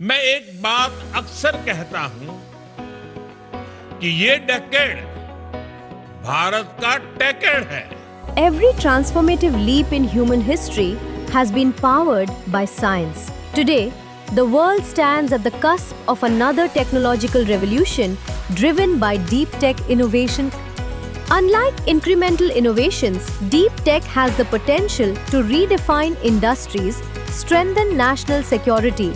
मैं एक बात अक्सर कहता हूं कि ये डेकेड भारत का टेकेड है। Every transformative leap in human history has been powered by science. Today, the world stands at the cusp of another technological revolution driven by deep tech innovation. Unlike incremental innovations, deep tech has the potential to redefine industries, strengthen national security,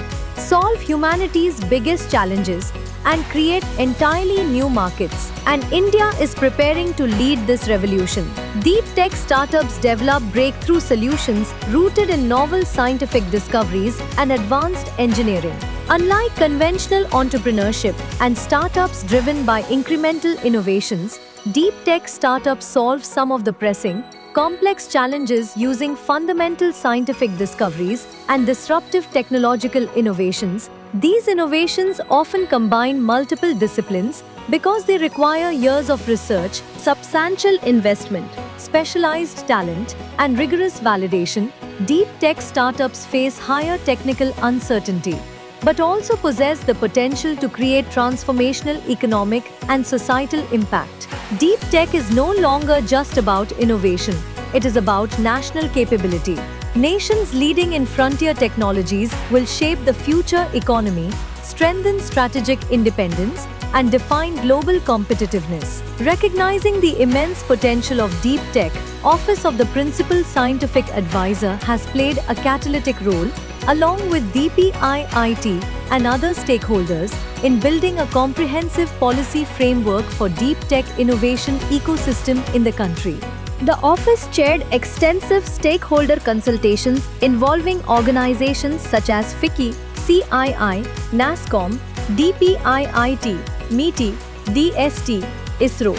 solve humanity's biggest challenges, and create entirely new markets. And India is preparing to lead this revolution. Deep tech startups develop breakthrough solutions rooted in novel scientific discoveries and advanced engineering. Unlike conventional entrepreneurship and startups driven by incremental innovations, deep tech startups solve some of the pressing, complex challenges using fundamental scientific discoveries and disruptive technological innovations. These innovations often combine multiple disciplines because they require years of research, substantial investment, specialized talent, and rigorous validation. Deep tech startups face higher technical uncertainty, but also possess the potential to create transformational economic and societal impact. Deep tech is no longer just about innovation. It is about national capability. Nations leading in frontier technologies will shape the future economy, strengthen strategic independence, and define global competitiveness. Recognizing the immense potential of deep tech, Office of the Principal Scientific Advisor has played a catalytic role, along with DPIIT and other stakeholders, in building a comprehensive policy framework for deep tech innovation ecosystem in the country. The office chaired extensive stakeholder consultations involving organizations such as FICCI, CII, NASSCOM, DPIIT, MITI, DST, ISRO,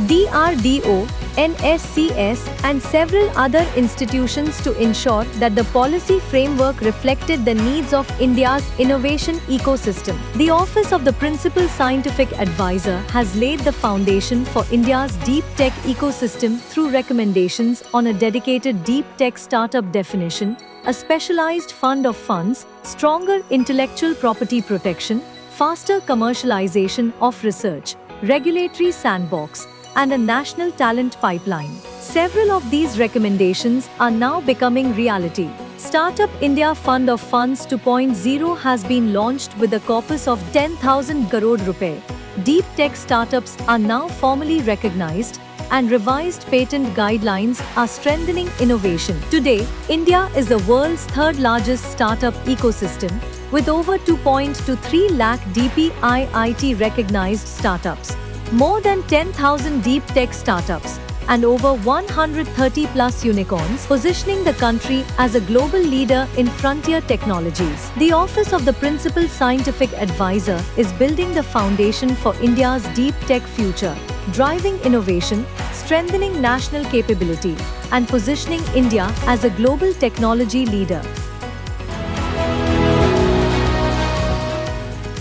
DRDO, NSCS, and several other institutions to ensure that the policy framework reflected the needs of India's innovation ecosystem. The Office of the Principal Scientific Advisor has laid the foundation for India's deep tech ecosystem through recommendations on a dedicated deep tech startup definition, a specialized fund of funds, stronger intellectual property protection, faster commercialization of research, regulatory sandbox, and a national talent pipeline. Several of these recommendations are now becoming reality. Startup India Fund of Funds 2.0 has been launched with a corpus of 10,000 crore rupee. Deep tech startups are now formally recognized, and revised patent guidelines are strengthening innovation. Today, India is the world's third largest startup ecosystem, with over 2.23 lakh DPIIT recognized startups, more than 10,000 deep tech startups, and over 130 plus unicorns, positioning the country as a global leader in frontier technologies. The Office of the Principal Scientific Advisor is building the foundation for India's deep tech future, driving innovation, strengthening national capability, and positioning India as a global technology leader.